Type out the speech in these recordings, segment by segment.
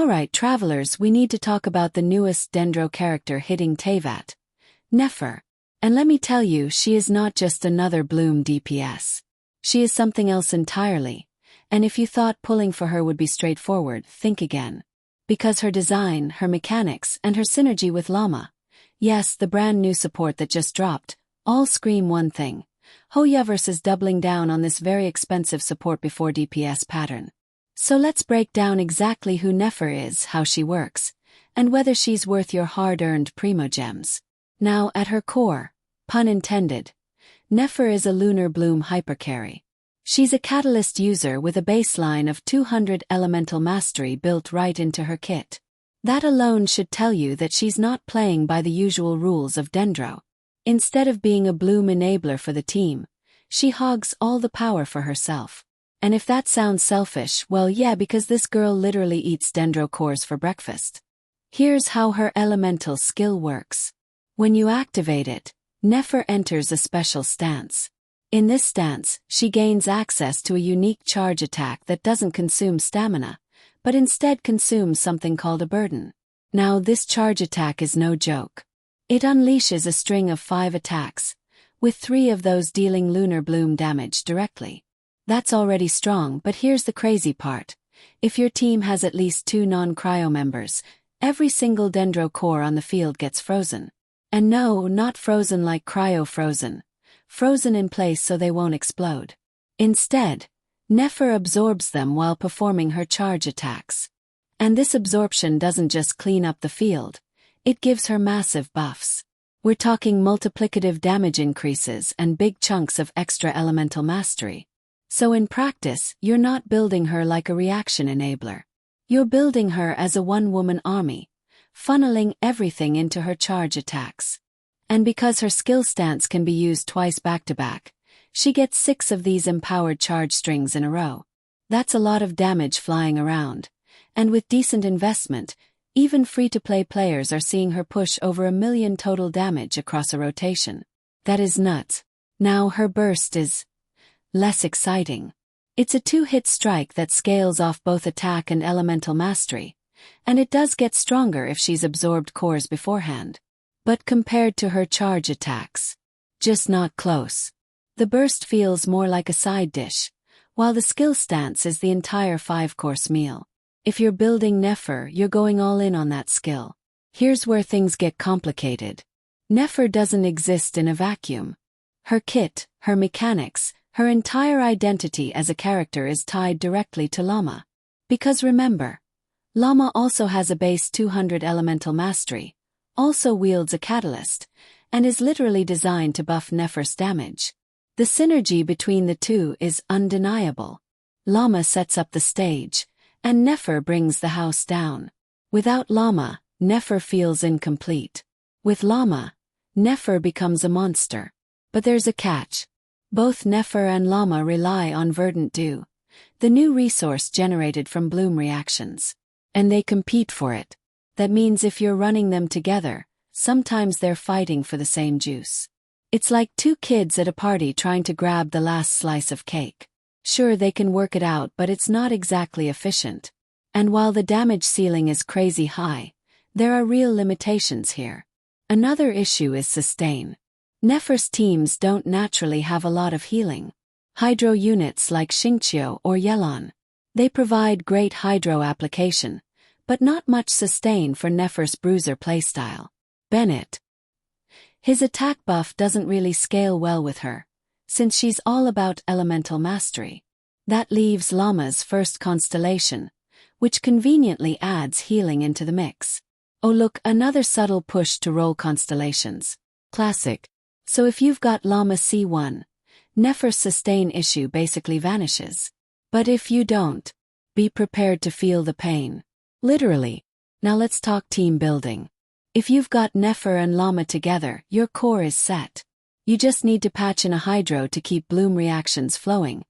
Alright travelers, we need to talk about the newest Dendro character hitting Teyvat, Nefer. And let me tell you, she is not just another Bloom DPS. She is something else entirely. And if you thought pulling for her would be straightforward, think again. Because her design, her mechanics, and her synergy with Llama, yes, the brand new support that just dropped, all scream one thing. HoYoverse is doubling down on this very expensive support before DPS pattern. So let's break down exactly who Nefer is, how she works, and whether she's worth your hard-earned primogems. Now, at her core, pun intended, Nefer is a Lunar Bloom hypercarry. She's a catalyst user with a baseline of 200 elemental mastery built right into her kit. That alone should tell you that she's not playing by the usual rules of Dendro. Instead of being a Bloom enabler for the team, she hogs all the power for herself. And if that sounds selfish, well yeah, because this girl literally eats Dendro cores for breakfast. Here's how her elemental skill works. When you activate it, Nefer enters a special stance. In this stance, she gains access to a unique charge attack that doesn't consume stamina, but instead consumes something called a burden. Now this charge attack is no joke. It unleashes a string of 5 attacks, with 3 of those dealing Lunar Bloom damage directly. That's already strong, but here's the crazy part. If your team has at least 2 non-cryo members, every single Dendro core on the field gets frozen. And no, not frozen like cryo-frozen. Frozen in place so they won't explode. Instead, Nefer absorbs them while performing her charge attacks. And this absorption doesn't just clean up the field, it gives her massive buffs. We're talking multiplicative damage increases and big chunks of extra elemental mastery. So in practice, you're not building her like a reaction enabler. You're building her as a one-woman army, funneling everything into her charge attacks. And because her skill stance can be used twice back-to-back, she gets 6 of these empowered charge strings in a row. That's a lot of damage flying around. And with decent investment, even free-to-play players are seeing her push over 1 million total damage across a rotation. That is nuts. Now her burst is less exciting. It's a 2-hit strike that scales off both attack and elemental mastery, and it does get stronger if she's absorbed cores beforehand. But compared to her charge attacks, just not close. The burst feels more like a side dish, while the skill stance is the entire 5-course meal. If you're building Nefer, you're going all in on that skill. Here's where things get complicated. Nefer doesn't exist in a vacuum. Her kit, her mechanics, her entire identity as a character is tied directly to Llama. Because remember, Llama also has a base 200 elemental mastery, also wields a catalyst, and is literally designed to buff Nefer's damage. The synergy between the two is undeniable. Llama sets up the stage, and Nefer brings the house down. Without Llama, Nefer feels incomplete. With Llama, Nefer becomes a monster. But there's a catch. Both Nefer and Llama rely on Verdant Dew, the new resource generated from Bloom reactions. And they compete for it. That means if you're running them together, sometimes they're fighting for the same juice. It's like 2 kids at a party trying to grab the last slice of cake. Sure, they can work it out, but it's not exactly efficient. And while the damage ceiling is crazy high, there are real limitations here. Another issue is sustain. Nefer's teams don't naturally have a lot of healing. Hydro units like Xingqiu or Yelan. They provide great hydro application, but not much sustain for Nefer's bruiser playstyle. Bennett. His attack buff doesn't really scale well with her, since she's all about elemental mastery. That leaves Llama's first constellation, which conveniently adds healing into the mix. Oh look, another subtle push to roll constellations. Classic. So if you've got Llama C1, Nefer's sustain issue basically vanishes. But if you don't, be prepared to feel the pain. Literally. Now let's talk team building. If you've got Nefer and Llama together, your core is set. You just need to patch in a hydro to keep Bloom reactions flowing,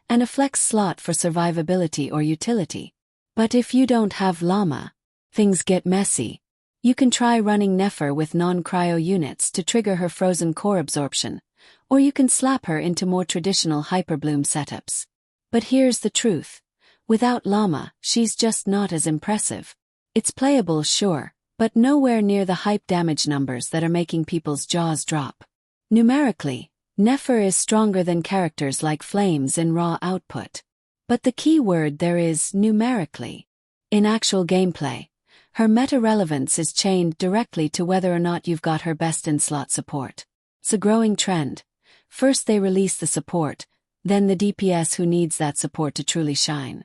and a flex slot for survivability or utility. But if you don't have Llama, things get messy. You can try running Nefer with non-cryo units to trigger her frozen core absorption, or you can slap her into more traditional hyperbloom setups. But here's the truth. Without Llama, she's just not as impressive. It's playable, sure, but nowhere near the hype damage numbers that are making people's jaws drop. Numerically, Nefer is stronger than characters like Flames in raw output. But the key word there is numerically. In actual gameplay, her meta-relevance is chained directly to whether or not you've got her best-in-slot support. It's a growing trend. First they release the support, then the DPS who needs that support to truly shine.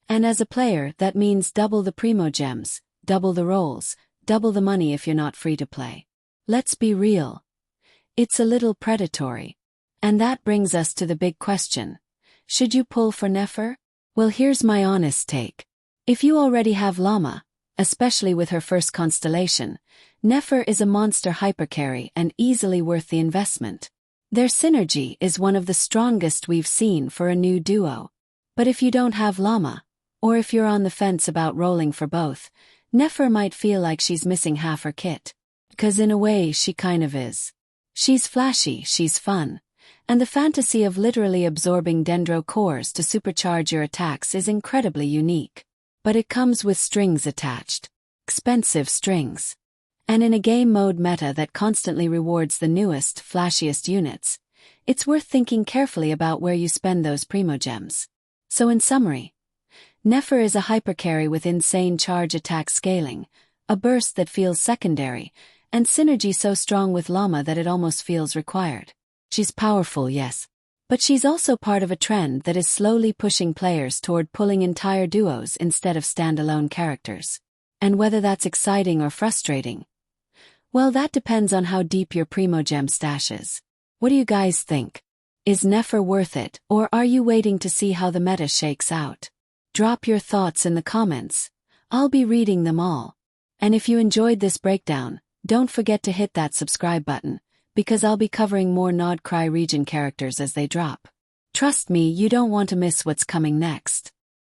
And as a player, that means double the primogems, double the rolls, double the money if you're not free to play. Let's be real. It's a little predatory. And that brings us to the big question. Should you pull for Nefer? Well, here's my honest take. If you already have Llama, especially with her first constellation, Nefer is a monster hypercarry and easily worth the investment. Their synergy is one of the strongest we've seen for a new duo. But if you don't have Llama, or if you're on the fence about rolling for both, Nefer might feel like she's missing half her kit. 'Cause in a way she kind of is. She's flashy, she's fun. And the fantasy of literally absorbing dendro cores to supercharge your attacks is incredibly unique. But it comes with strings attached. Expensive strings. And in a game mode meta that constantly rewards the newest, flashiest units, it's worth thinking carefully about where you spend those primogems. So in summary, Nefer is a hypercarry with insane charge attack scaling, a burst that feels secondary, and synergy so strong with Llama that it almost feels required. She's powerful, yes. But she's also part of a trend that is slowly pushing players toward pulling entire duos instead of standalone characters. And whether that's exciting or frustrating, well, that depends on how deep your primogem stash is. What do you guys think? Is Nefer worth it, or are you waiting to see how the meta shakes out? Drop your thoughts in the comments. I'll be reading them all. And if you enjoyed this breakdown, don't forget to hit that subscribe button, because I'll be covering more NodCry region characters as they drop. Trust me, you don't want to miss what's coming next.